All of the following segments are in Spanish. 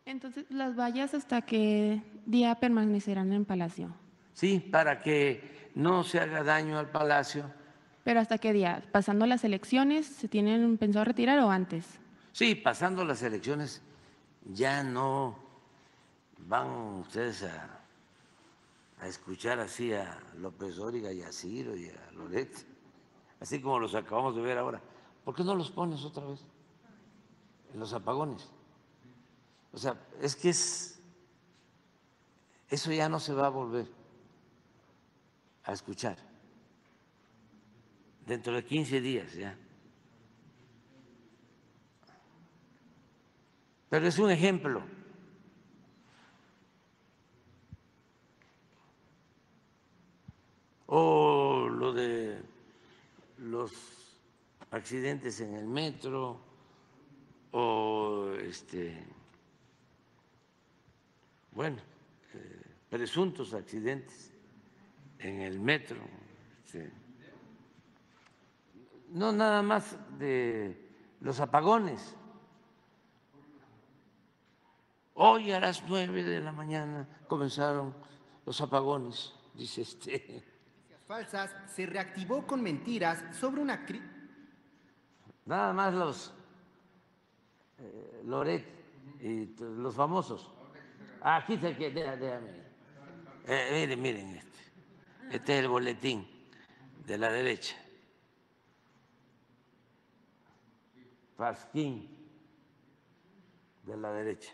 Entonces, ¿las vallas hasta qué día permanecerán en Palacio? Sí, para que no se haga daño al palacio. ¿Pero hasta qué día? ¿Pasando las elecciones se tienen pensado retirar o antes? Sí, pasando las elecciones ya no van ustedes a escuchar así a López Dóriga y a Ciro y a Loret, así como los acabamos de ver ahora. ¿Por qué no los pones otra vez en los apagones? O sea, es que eso ya no se va a volver a escuchar. Dentro de 15 días ya. Pero es un ejemplo. O lo de los accidentes en el metro, o bueno, presuntos accidentes en el metro. No nada más de los apagones. Hoy a las 9 de la mañana comenzaron los apagones, dice Falsas se reactivó con mentiras sobre una nada más los Loret y los famosos. Aquí está que, déjame. Miren, este es el boletín de la derecha. Pasquín de la derecha.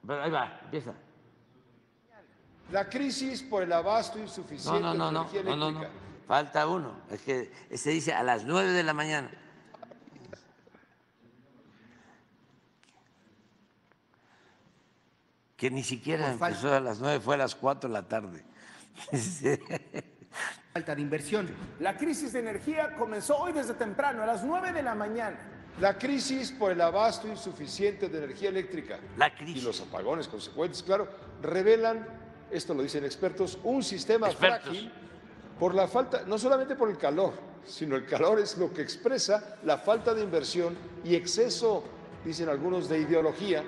Pero ahí va, empieza. La crisis por el abasto insuficiente de energía eléctrica. No, falta uno. Es que se dice a las 9 de la mañana. Que ni siquiera empezó a las 9, fue a las 4 de la tarde. falta de inversión. La crisis de energía comenzó hoy desde temprano, a las 9 de la mañana. La crisis por el abasto insuficiente de energía eléctrica La crisis. y los apagones consecuentes, claro, revelan, esto lo dicen expertos, un sistema frágil por la falta, no solamente por el calor, sino el calor es lo que expresa la falta de inversión y exceso, dicen algunos, de ideología.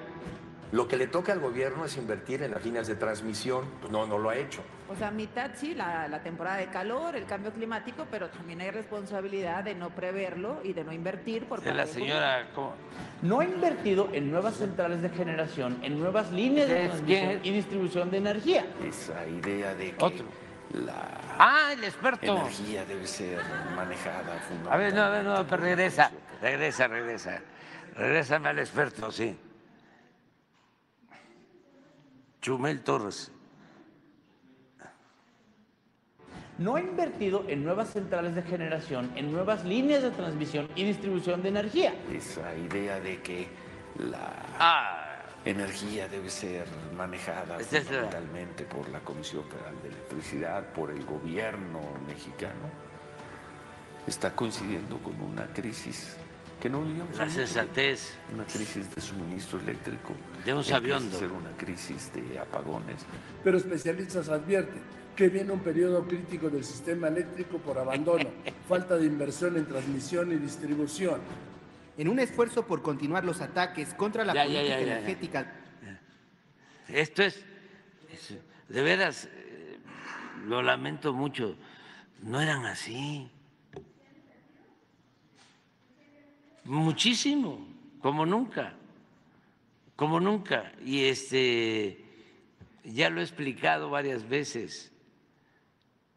Lo que le toca al gobierno es invertir en las líneas de transmisión, pues no lo ha hecho. O sea, mitad sí, la temporada de calor, el cambio climático, pero también hay responsabilidad de no preverlo y de no invertir por parte La señora, ¿cómo? No ha invertido en nuevas centrales de generación, en nuevas líneas de transmisión y distribución de energía. Esa idea de que el experto. Energía debe ser manejada fundamentalmente. A ver, no, pero regresa. Regrésame al experto, sí. Chumel Torres. No ha invertido en nuevas centrales de generación, en nuevas líneas de transmisión y distribución de energía. Esa idea de que energía debe ser manejada fundamentalmente por la Comisión Federal de Electricidad, por el gobierno mexicano, está coincidiendo con una crisis que no vivíamos. La sensatez. Una crisis de suministro eléctrico. De un sabiondo. Ser una crisis de apagones. Pero especialistas advierten que viene un periodo crítico del sistema eléctrico por abandono, falta de inversión en transmisión y distribución. En un esfuerzo por continuar los ataques contra la política energética. Esto es, de veras, lo lamento mucho, no eran así. Muchísimo, como nunca. Y ya lo he explicado varias veces,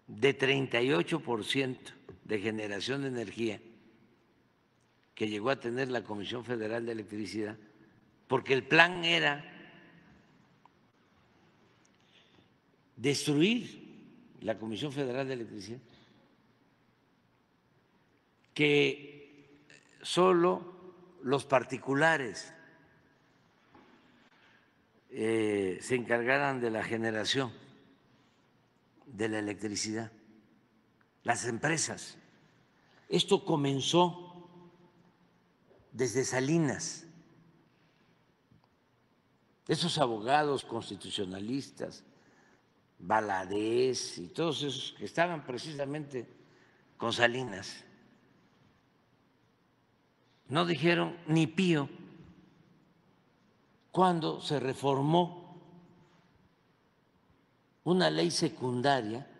de 38% de generación de energía que llegó a tener la Comisión Federal de Electricidad, porque el plan era destruir la Comisión Federal de Electricidad, que solo los particulares se encargaran de la generación de la electricidad, las empresas. Esto comenzó desde Salinas. Esos abogados constitucionalistas, Valadez y todos esos que estaban precisamente con Salinas, no dijeron ni pío cuando se reformó una ley secundaria,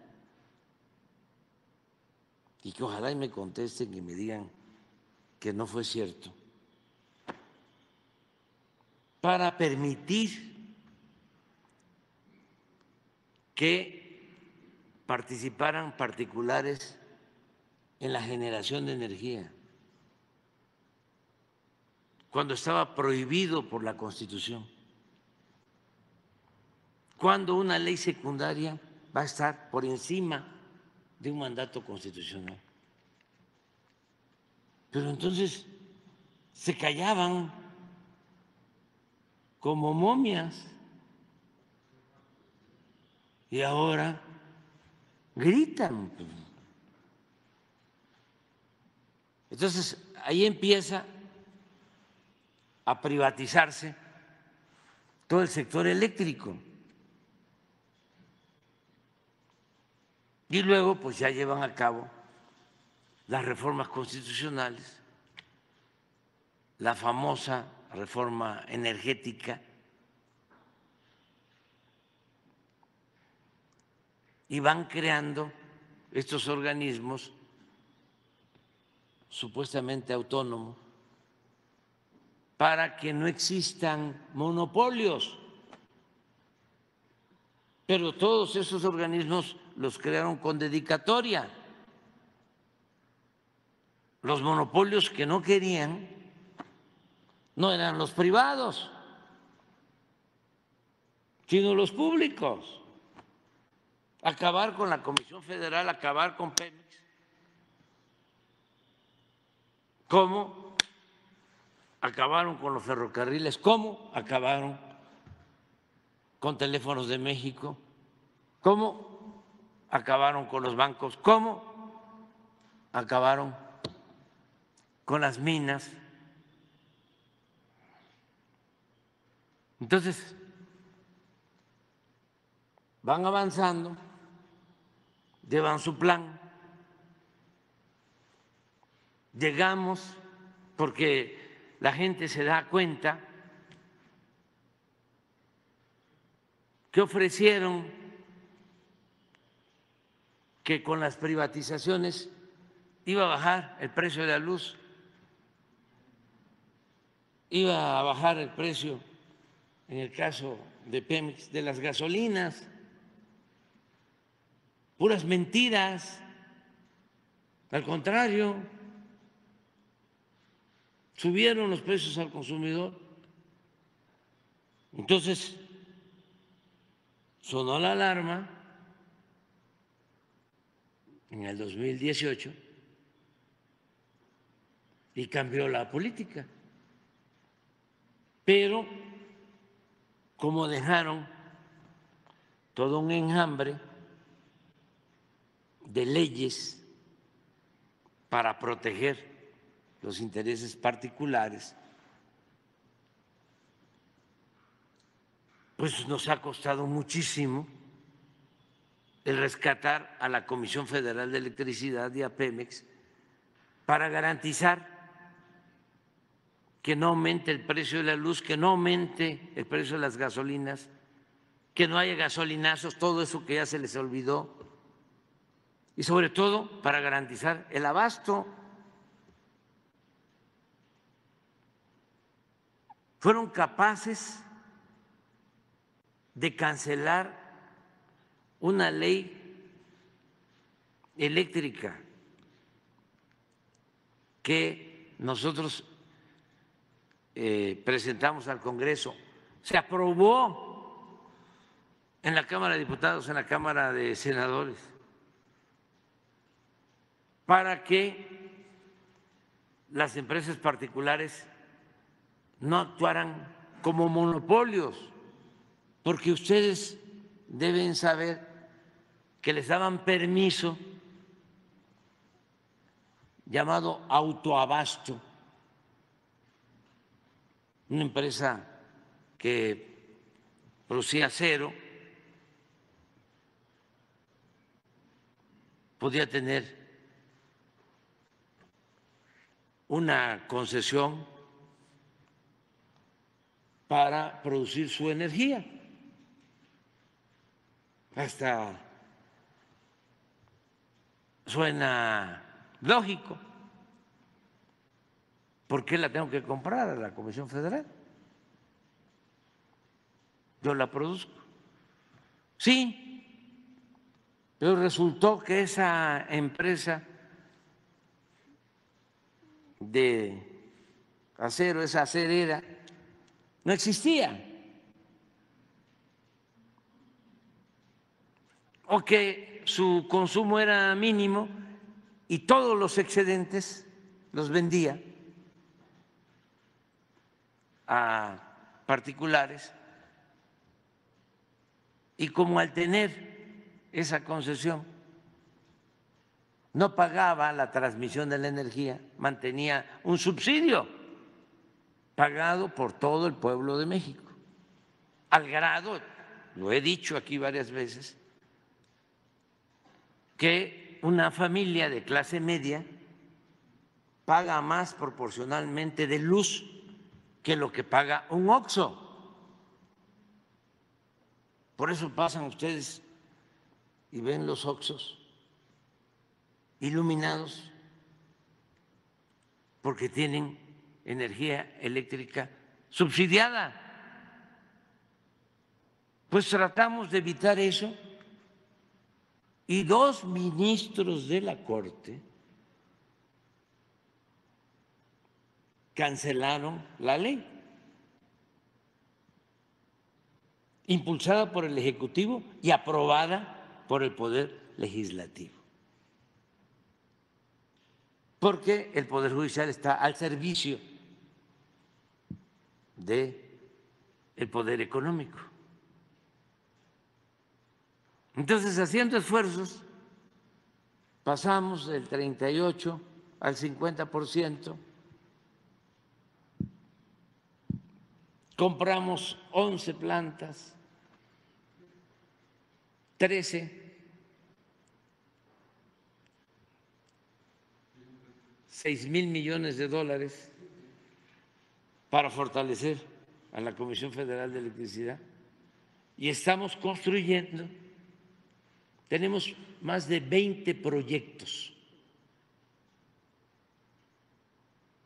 y que ojalá y me contesten y me digan que no fue cierto, para permitir que participaran particulares en la generación de energía, cuando estaba prohibido por la Constitución. Cuando una ley secundaria va a estar por encima de un mandato constitucional. Pero entonces se callaban como momias y ahora gritan. Entonces ahí empieza a privatizarse todo el sector eléctrico. Y luego pues ya llevan a cabo las reformas constitucionales, la famosa reforma energética, y van creando estos organismos supuestamente autónomos para que no existan monopolios. Pero todos esos organismos los crearon con dedicatoria. Los monopolios que no querían no eran los privados, sino los públicos. Acabar con la Comisión Federal, acabar con Pemex. ¿Cómo acabaron con los ferrocarriles? ¿Cómo acabaron con Teléfonos de México? ¿Cómo acabaron con los bancos? ¿Cómo acabaron con las minas? Entonces, van avanzando, llevan su plan, llegamos porque la gente se da cuenta que ofrecieron que con las privatizaciones iba a bajar el precio de la luz, iba a bajar el precio, en el caso de Pemex, de las gasolinas. Puras mentiras. Al contrario, subieron los precios al consumidor. Entonces, sonó la alarma en el 2018 y cambió la política. Pero como dejaron todo un enjambre de leyes para proteger los intereses particulares, pues nos ha costado muchísimo el rescatar a la Comisión Federal de Electricidad y a Pemex para garantizar que no aumente el precio de la luz, que no aumente el precio de las gasolinas, que no haya gasolinazos, todo eso que ya se les olvidó, y sobre todo para garantizar el abasto. Fueron capaces de cancelar una ley eléctrica que nosotros presentamos al Congreso, se aprobó en la Cámara de Diputados, en la Cámara de Senadores, para que las empresas particulares no actuaran como monopolios, porque ustedes deben saber que les daban permiso llamado autoabasto, una empresa que producía acero, podía tener una concesión para producir su energía. Hasta suena lógico. ¿Por qué la tengo que comprar a la Comisión Federal? Yo la produzco. Sí, pero resultó que esa empresa de acero, esa acerera, no existía. O que su consumo era mínimo y todos los excedentes los vendía a particulares, y como al tener esa concesión no pagaba la transmisión de la energía, mantenía un subsidio pagado por todo el pueblo de México, al grado, lo he dicho aquí varias veces, que una familia de clase media paga más proporcionalmente de luz que lo que paga un Oxxo. Por eso pasan ustedes y ven los Oxxos iluminados, porque tienen energía eléctrica subsidiada. Pues tratamos de evitar eso y 2 ministros de la Corte cancelaron la ley impulsada por el Ejecutivo y aprobada por el Poder Legislativo, porque el Poder Judicial está al servicio del Poder Económico. Entonces, haciendo esfuerzos, pasamos del 38 al 50%, compramos 11 plantas, 13, 6,000 millones de dólares para fortalecer a la Comisión Federal de Electricidad, y estamos construyendo. Tenemos más de 20 proyectos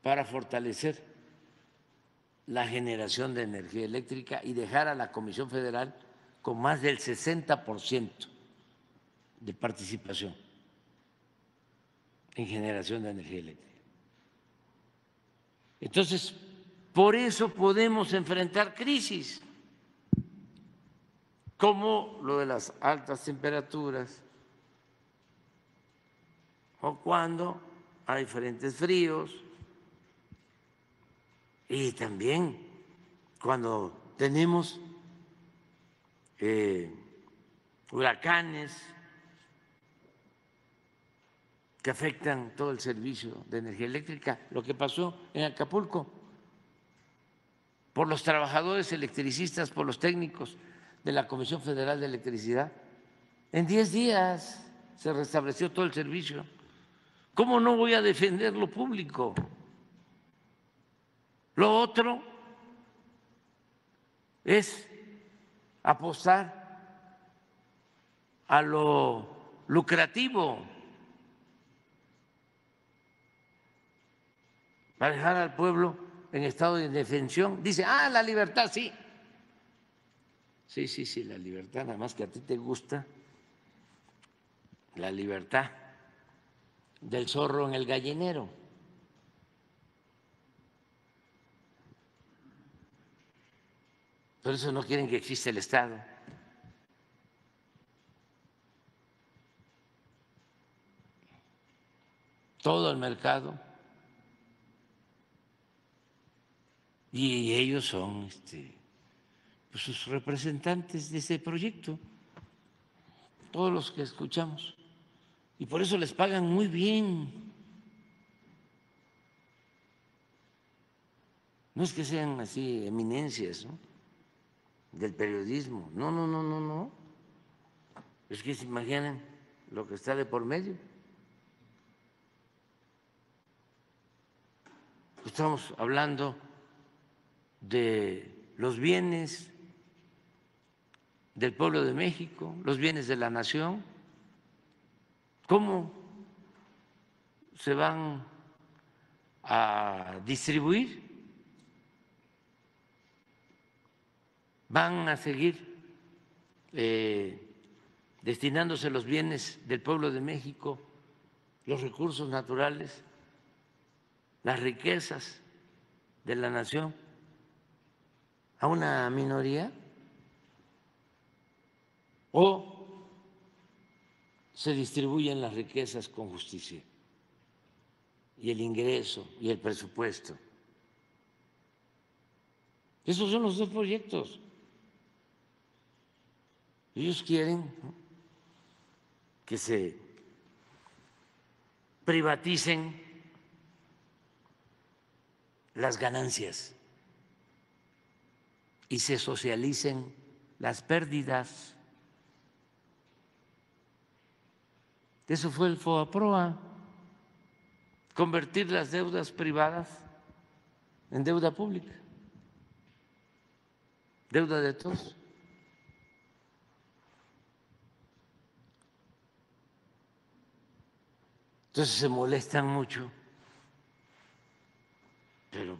para fortalecer la generación de energía eléctrica y dejar a la Comisión Federal con más del 60% de participación en generación de energía eléctrica. Entonces, por eso podemos enfrentar crisis, como lo de las altas temperaturas o cuando hay frentes fríos, y también cuando tenemos huracanes que afectan todo el servicio de energía eléctrica, lo que pasó en Acapulco, por los trabajadores electricistas, por los técnicos de la Comisión Federal de Electricidad. En 10 días se restableció todo el servicio. ¿Cómo no voy a defender lo público? Lo otro es apostar a lo lucrativo para dejar al pueblo en estado de indefensión. Dice, la libertad, sí. Sí, la libertad, nada más que a ti te gusta la libertad del zorro en el gallinero. Por eso no quieren que exista el Estado. Todo el mercado. Y ellos son pues sus representantes de ese proyecto, todos los que escuchamos. Y por eso les pagan muy bien. No es que sean así eminencias, ¿no?, del periodismo. No. Es que se imaginan lo que está de por medio. estamos hablando de los bienes del pueblo de México, los bienes de la nación. ¿Cómo se van a distribuir? ¿Van a seguir destinándose los bienes del pueblo de México, los recursos naturales, las riquezas de la nación a una minoría? ¿O se distribuyen las riquezas con justicia y el ingreso y el presupuesto? Esos son los dos proyectos. Ellos quieren que se privaticen las ganancias y se socialicen las pérdidas. Eso fue el FOBAPROA, convertir las deudas privadas en deuda pública, deuda de todos. Entonces se molestan mucho, pero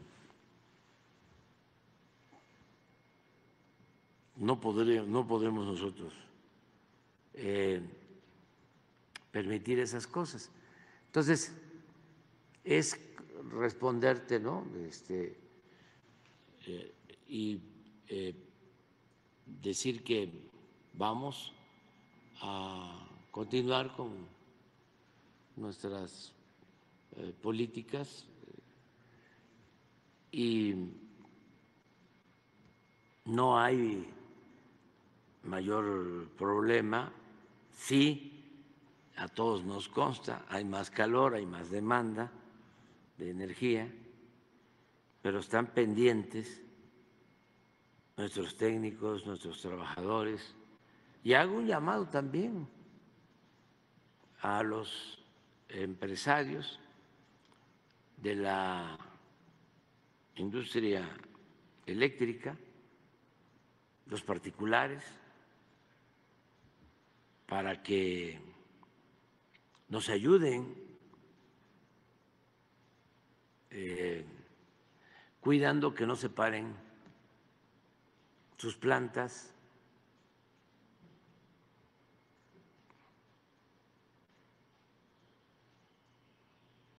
no podemos nosotros permitir esas cosas. Entonces, es responderte, ¿no? Y decir que vamos a continuar con nuestras políticas y no hay mayor problema. Sí, a todos nos consta, hay más calor, hay más demanda de energía, pero están pendientes nuestros técnicos, nuestros trabajadores, y hago un llamado también a los empresarios de la industria eléctrica, los particulares, para que nos ayuden cuidando que no se paren sus plantas,